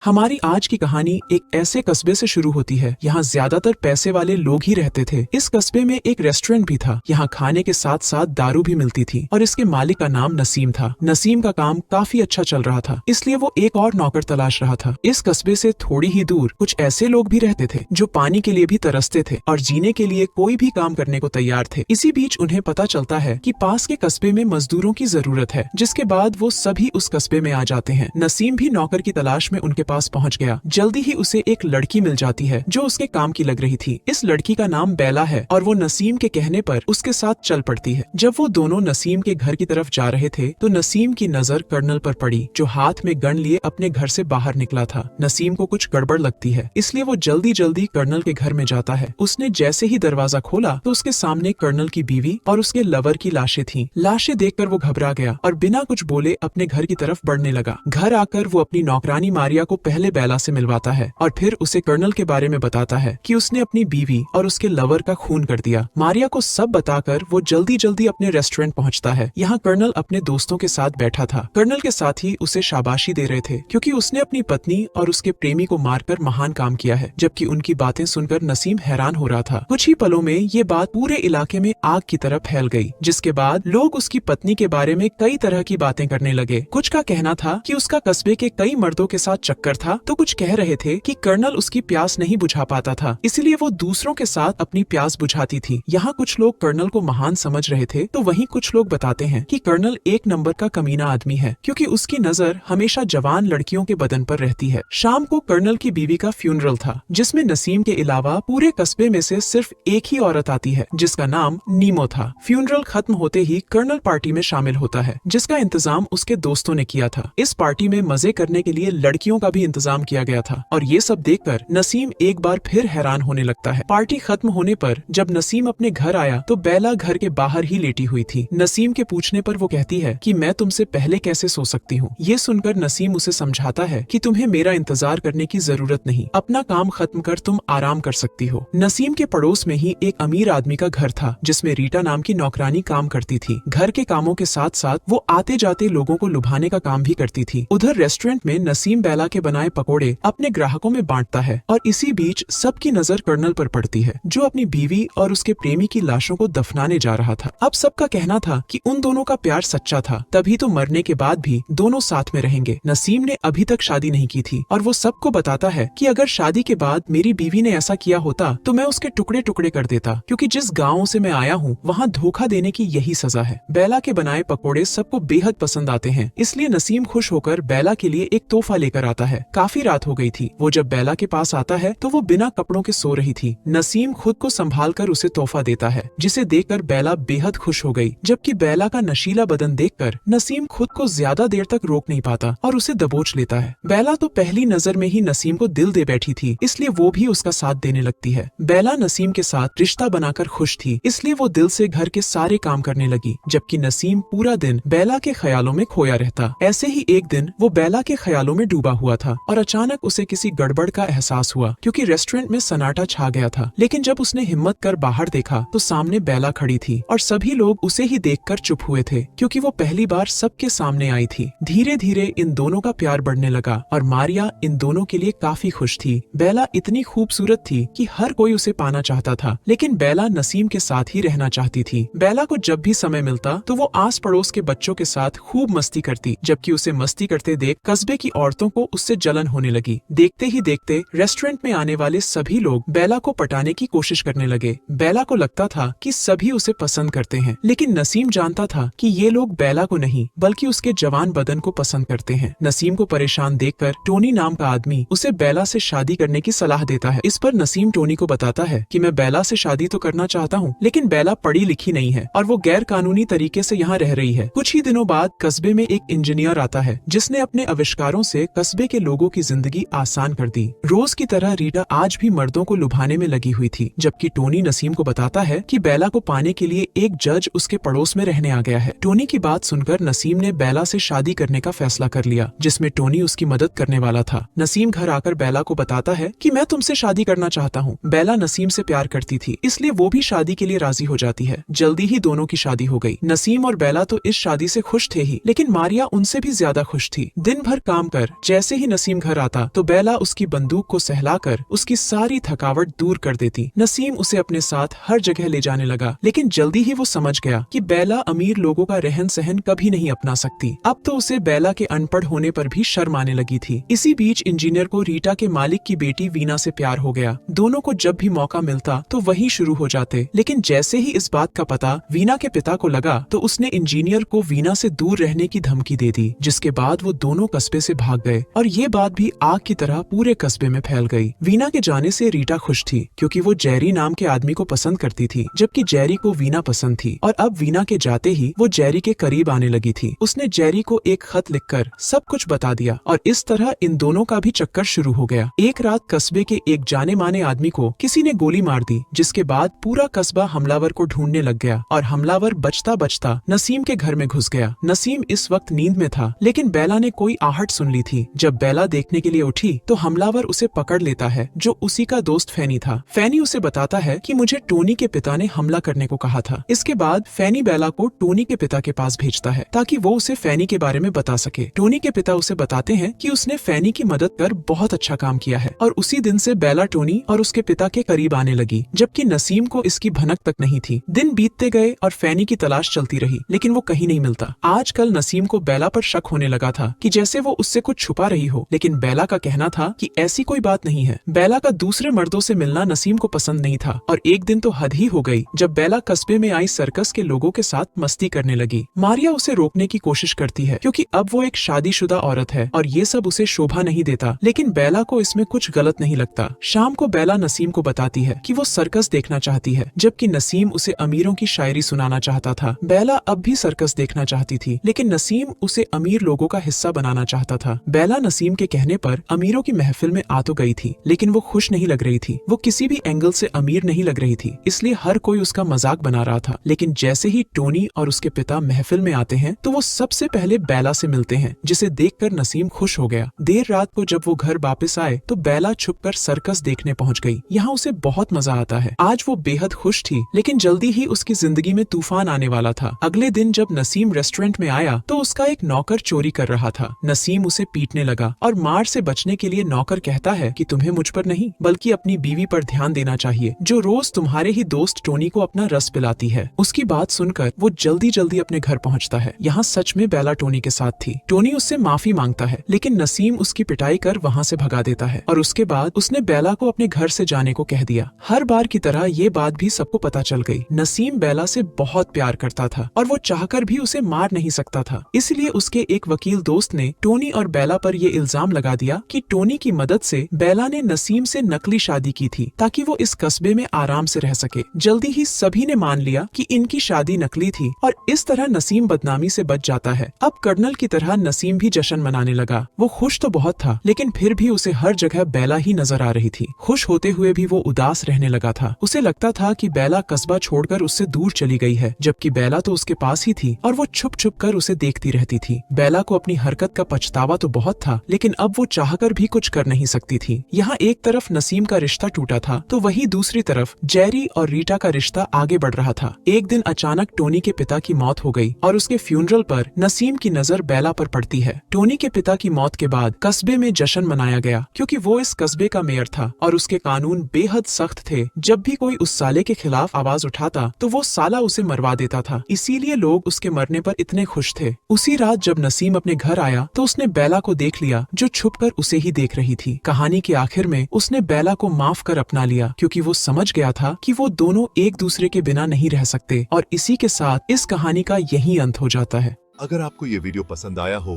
हमारी आज की कहानी एक ऐसे कस्बे से शुरू होती है। यहाँ ज्यादातर पैसे वाले लोग ही रहते थे। इस कस्बे में एक रेस्टोरेंट भी था। यहाँ खाने के साथ साथ दारू भी मिलती थी और इसके मालिक का नाम नसीम था। नसीम का काम काफी अच्छा चल रहा था, इसलिए वो एक और नौकर तलाश रहा था। इस कस्बे से थोड़ी ही दूर कुछ ऐसे लोग भी रहते थे जो पानी के लिए भी तरसते थे और जीने के लिए कोई भी काम करने को तैयार थे। इसी बीच उन्हें पता चलता है कि पास के कस्बे में मजदूरों की जरूरत है, जिसके बाद वो सभी उस कस्बे में आ जाते हैं। नसीम भी नौकर की तलाश में उनके पास पहुंच गया। जल्दी ही उसे एक लड़की मिल जाती है जो उसके काम की लग रही थी। इस लड़की का नाम बेला है और वो नसीम के कहने पर उसके साथ चल पड़ती है। जब वो दोनों नसीम के घर की तरफ जा रहे थे तो नसीम की नजर कर्नल पर पड़ी, जो हाथ में गन लिए अपने घर से बाहर निकला था। नसीम को कुछ गड़बड़ लगती है, इसलिए वो जल्दी जल्दी कर्नल के घर में जाता है। उसने जैसे ही दरवाजा खोला तो उसके सामने कर्नल की बीवी और उसके लवर की लाशें थीं। लाशें देखकर वो घबरा गया और बिना कुछ बोले अपने घर की तरफ बढ़ने लगा। घर आकर वो अपनी नौकरानी मारिया को पहले बेला से मिलवाता है और फिर उसे कर्नल के बारे में बताता है कि उसने अपनी बीवी और उसके लवर का खून कर दिया। मारिया को सब बताकर वो जल्दी जल्दी अपने रेस्टोरेंट पहुंचता है। यहाँ कर्नल अपने दोस्तों के साथ बैठा था। कर्नल के साथ ही उसे शाबाशी दे रहे थे क्योंकि उसने अपनी पत्नी और उसके प्रेमी को मारकर महान काम किया है। जबकि उनकी बातें सुनकर नसीम हैरान हो रहा था। कुछ ही पलों में ये बात पूरे इलाके में आग की तरह फैल गई, जिसके बाद लोग उसकी पत्नी के बारे में कई तरह की बातें करने लगे। कुछ का कहना था कि उसका कस्बे के कई मर्दों के साथ चक्कर था, तो कुछ कह रहे थे कि कर्नल उसकी प्यास नहीं बुझा पाता था, इसलिए वो दूसरों के साथ अपनी प्यास बुझाती थी। यहाँ कुछ लोग कर्नल को महान समझ रहे थे, तो वहीं कुछ लोग बताते हैं कि कर्नल एक नंबर का कमीना आदमी है, क्योंकि उसकी नजर हमेशा जवान लड़कियों के बदन पर रहती है। शाम को कर्नल की बीवी का फ्यूनरल था, जिसमें नसीम के अलावा पूरे कस्बे में से सिर्फ एक ही औरत आती है, जिसका नाम नीमो था। फ्यूनरल खत्म होते ही कर्नल पार्टी में शामिल होता है, जिसका इंतजाम उसके दोस्तों ने किया था। इस पार्टी में मजे करने के लिए लड़कियों का भी इंतजाम किया गया था और ये सब देखकर नसीम एक बार फिर हैरान होने लगता है। पार्टी खत्म होने पर जब नसीम अपने घर आया तो बेला घर के बाहर ही लेटी हुई थी। नसीम के पूछने पर वो कहती है कि मैं तुमसे पहले कैसे सो सकती हूँ। ये सुनकर नसीम उसे समझाता है कि तुम्हें मेरा इंतजार करने की जरूरत नहीं, अपना काम खत्म कर तुम आराम कर सकती हो। नसीम के पड़ोस में ही एक अमीर आदमी का घर था, जिसमें रीटा नाम की नौकरानी काम करती थी। घर के कामों के साथ साथ वो आते जाते लोगों को लुभाने का काम भी करती थी। उधर रेस्टोरेंट में नसीम बेला के बनाए पकोड़े अपने ग्राहकों में बांटता है और इसी बीच सबकी नजर कर्नल पर पड़ती है, जो अपनी बीवी और उसके प्रेमी की लाशों को दफनाने जा रहा था। अब सबका कहना था कि उन दोनों का प्यार सच्चा था, तभी तो मरने के बाद भी दोनों साथ में रहेंगे। नसीम ने अभी तक शादी नहीं की थी और वो सबको बताता है कि अगर शादी के बाद मेरी बीवी ने ऐसा किया होता तो मैं उसके टुकड़े टुकड़े कर देता, क्योंकि जिस गाँव से मैं आया हूँ वहाँ धोखा देने की यही सजा है। बेला के बनाए पकोड़े सबको बेहद पसंद आते हैं, इसलिए नसीम खुश होकर बेला के लिए एक तोहफा लेकर आता है। काफी रात हो गई थी। वो जब बेला के पास आता है तो वो बिना कपड़ों के सो रही थी। नसीम खुद को संभाल कर उसे तोहफा देता है, जिसे देखकर बेला बेहद खुश हो गई। जबकि बेला का नशीला बदन देखकर नसीम खुद को ज्यादा देर तक रोक नहीं पाता और उसे दबोच लेता है। बेला तो पहली नजर में ही नसीम को दिल दे बैठी थी, इसलिए वो भी उसका साथ देने लगती है। बेला नसीम के साथ रिश्ता बनाकर खुश थी, इसलिए वो दिल से घर के सारे काम करने लगी, जबकि नसीम पूरा दिन बेला के ख्यालों में खोया रहता। ऐसे ही एक दिन वो बेला के ख्यालों में डूबा हुआ था और अचानक उसे किसी गड़बड़ का एहसास हुआ, क्योंकि रेस्टोरेंट में सन्नाटा छा गया था। लेकिन जब उसने हिम्मत कर बाहर देखा तो सामने बेला खड़ी थी और सभी लोग उसे ही देखकर चुप हुए थे, क्योंकि वो पहली बार सबके सामने आई थी। धीरे धीरे इन दोनों का प्यार बढ़ने लगा और मारिया इन दोनों के लिए काफी खुश थी। बेला इतनी खूबसूरत थी कि हर कोई उसे पाना चाहता था, लेकिन बेला नसीम के साथ ही रहना चाहती थी। बेला को जब भी समय मिलता तो वो आस पड़ोस के बच्चों के साथ खूब मस्ती करती, जबकि उसे मस्ती करते देख कस्बे की औरतों को उससे जलन होने लगी। देखते ही देखते रेस्टोरेंट में आने वाले सभी लोग बेला को पटाने की कोशिश करने लगे। बेला को लगता था कि सभी उसे पसंद करते हैं, लेकिन नसीम जानता था कि ये लोग बेला को नहीं बल्कि उसके जवान बदन को पसंद करते हैं। नसीम को परेशान देखकर टोनी नाम का आदमी उसे बेला से शादी करने की सलाह देता है। इस पर नसीम टोनी को बताता है कि मैं बेला से शादी तो करना चाहता हूँ, लेकिन बेला पढ़ी लिखी नहीं है और वो गैर कानूनी तरीके से यहाँ रह रही है। कुछ ही दिनों बाद कस्बे में एक इंजीनियर आता है, जिसने अपने आविष्कारों से कस्बे के लोगों की जिंदगी आसान कर दी। रोज की तरह रीटा आज भी मर्दों को लुभाने में लगी हुई थी, जबकि टोनी नसीम को बताता है कि बेला को पाने के लिए एक जज उसके पड़ोस में रहने आ गया है। टोनी की बात सुनकर नसीम ने बेला से शादी करने का फैसला कर लिया, जिसमें टोनी उसकी मदद करने वाला था। नसीम घर आकर बेला को बताता है कि मैं तुमसे शादी करना चाहता हूँ। बेला नसीम से प्यार करती थी, इसलिए वो भी शादी के लिए राजी हो जाती है। जल्दी ही दोनों की शादी हो गई। नसीम और बेला तो इस शादी से खुश थे ही, लेकिन मारिया उनसे भी ज्यादा खुश थी। दिन भर काम कर जैसे ही नसीम घर आता तो बेला उसकी बंदूक को सहलाकर उसकी सारी थकावट दूर कर देती। नसीम उसे अपने साथ हर जगह ले जाने लगा, लेकिन जल्दी ही वो समझ गया कि बेला अमीर लोगों का रहन सहन कभी नहीं अपना सकती। अब तो उसे बेला के अनपढ़ होने पर भी शर्म आने लगी थी। इसी बीच इंजीनियर को रीटा के मालिक की बेटी वीना से प्यार हो गया। दोनों को जब भी मौका मिलता तो वही शुरू हो जाते, लेकिन जैसे ही इस बात का पता वीना के पिता को लगा तो उसने इंजीनियर को वीना से दूर रहने की धमकी दे दी, जिसके बाद वो दोनों कस्बे से भाग गए और ये बात भी आग की तरह पूरे कस्बे में फैल गई। वीना के जाने से रीटा खुश थी क्योंकि वो जेरी नाम के आदमी को पसंद करती थी, जबकि जेरी को वीना पसंद थी। और अब वीना के जाते ही वो जेरी के करीब आने लगी थी। उसने जेरी को एक खत लिखकर सब कुछ बता दिया और इस तरह इन दोनों का भी चक्कर शुरू हो गया। एक रात कस्बे के एक जाने माने आदमी को किसी ने गोली मार दी, जिसके बाद पूरा कस्बा हमलावर को ढूंढने लग गया और हमलावर बचता बचता नसीम के घर में घुस गया। नसीम इस वक्त नींद में था, लेकिन बेला ने कोई आहट सुन ली थी। जब बेला देखने के लिए उठी तो हमलावर उसे पकड़ लेता है, जो उसी का दोस्त फैनी था। फैनी उसे बताता है कि मुझे टोनी के पिता ने हमला करने को कहा था। इसके बाद फैनी बेला को टोनी के पिता के पास भेजता है ताकि वो उसे फैनी के बारे में बता सके। टोनी के पिता उसे बताते हैं कि उसने फैनी की मदद कर बहुत अच्छा काम किया है और उसी दिन से बेला टोनी और उसके पिता के करीब आने लगी, जबकि नसीम को इसकी भनक तक नहीं थी। दिन बीतते गए और फैनी की तलाश चलती रही, लेकिन वो कहीं नहीं मिलता। आजकल नसीम को बेला पर शक होने लगा था कि जैसे वो उससे कुछ छुपा रही हो, लेकिन बेला का कहना था कि ऐसी कोई बात नहीं है। बेला का दूसरे मर्दों से मिलना नसीम को पसंद नहीं था और एक दिन तो हद ही हो गई जब बेला कस्बे में आई सर्कस के लोगों के साथ मस्ती करने लगी। मारिया उसे रोकने की कोशिश करती है क्योंकि अब वो एक शादीशुदा औरत है और ये सब उसे शोभा नहीं देता, लेकिन बेला को इसमें कुछ गलत नहीं लगता। शाम को बेला नसीम को बताती है कि वो सर्कस देखना चाहती है, जबकि नसीम उसे अमीरों की शायरी सुनाना चाहता था। बेला अब भी सर्कस देखना चाहती थी, लेकिन नसीम उसे अमीर लोगों का हिस्सा बनाना चाहता था। बेला नसीम के कहने पर अमीरों की महफिल में आ तो गई थी, लेकिन वो खुश नहीं लग रही थी। वो किसी भी एंगल से अमीर नहीं लग रही थी, इसलिए हर कोई उसका मजाक बना रहा था। लेकिन जैसे ही टोनी और उसके पिता महफिल में आते हैं तो वो सबसे पहले बेला से मिलते हैं, जिसे देखकर नसीम खुश हो गया। देर रात को जब वो घर वापस आए तो बेला छुपकर सर्कस देखने पहुंच गई। यहाँ उसे बहुत मजा आता है। आज वो बेहद खुश थी, लेकिन जल्दी ही उसकी जिंदगी में तूफान आने वाला था। अगले दिन जब नसीम रेस्टोरेंट में आया तो उसका एक नौकर चोरी कर रहा था। नसीम उसे पीटने लगा और मार से बचने के लिए नौकर कहता है कि तुम्हें मुझ पर नहीं बल्कि अपनी बीवी पर ध्यान देना चाहिए, जो रोज तुम्हारे ही दोस्त टोनी को अपना रस पिलाती है। उसकी बात सुनकर वो जल्दी जल्दी अपने घर पहुंचता है। यहाँ सच में बेला टोनी के साथ थी। टोनी उससे माफी मांगता है, लेकिन नसीम उसकी पिटाई कर वहाँ से भगा देता है और उसके बाद उसने बेला को अपने घर से जाने को कह दिया। हर बार की तरह ये बात भी सबको पता चल गई। नसीम बेला से बहुत प्यार करता था और वो चाहकर भी उसे मार नहीं सकता था। इसलिए उसके एक वकील दोस्त ने टोनी और बेला पर ये इल्जाम लगा दिया कि टोनी की मदद से बेला ने नसीम से नकली शादी की थी ताकि वो इस कस्बे में आराम से रह सके। जल्दी ही सभी ने मान लिया कि इनकी शादी नकली थी और इस तरह नसीम बदनामी से बच जाता है। अब कर्नल की तरह नसीम भी जश्न मनाने लगा। वो खुश तो बहुत था, लेकिन फिर भी उसे हर जगह बेला ही नजर आ रही थी। खुश होते हुए भी वो उदास रहने लगा था। उसे लगता था कि बेला कस्बा छोड़कर उससे दूर चली गई है, जबकि बेला तो उसके पास ही थी और वो छुप छुप कर उसे देखती रहती थी। बेला को अपनी हरकत का पछतावा तो बहुत था, लेकिन अब वो चाहकर भी कुछ कर नहीं सकती थी। यहाँ एक तरफ नसीम का रिश्ता टूटा था तो वहीं दूसरी तरफ जेरी और रीटा का रिश्ता आगे बढ़ रहा था। एक दिन अचानक टोनी के पिता की मौत हो गई और उसके फ्यूनरल पर नसीम की नजर बेला पर पड़ती है। टोनी के पिता की मौत के बाद कस्बे में जश्न मनाया गया क्योंकि वो इस कस्बे का मेयर था और उसके कानून बेहद सख्त थे। जब भी कोई उस साले के खिलाफ आवाज उठाता तो वो साला उसे मरवा देता था, इसीलिए लोग उसके मरने पर इतने खुश थे। उसी रात जब नसीम अपने घर आया तो उसने बेला को देख लिया, जो छुपकर उसे ही देख रही थी। कहानी के आखिर में उसने बेला को माफ कर अपना लिया क्योंकि वो समझ गया था कि वो दोनों एक दूसरे के बिना नहीं रह सकते। और इसी के साथ इस कहानी का यही अंत हो जाता है। अगर आपको ये वीडियो पसंद आया हो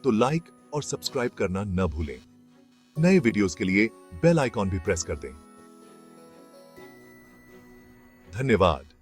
तो लाइक और सब्सक्राइब करना न भूलें। नए वीडियोस के लिए बेल आइकॉन भी प्रेस कर दें। धन्यवाद।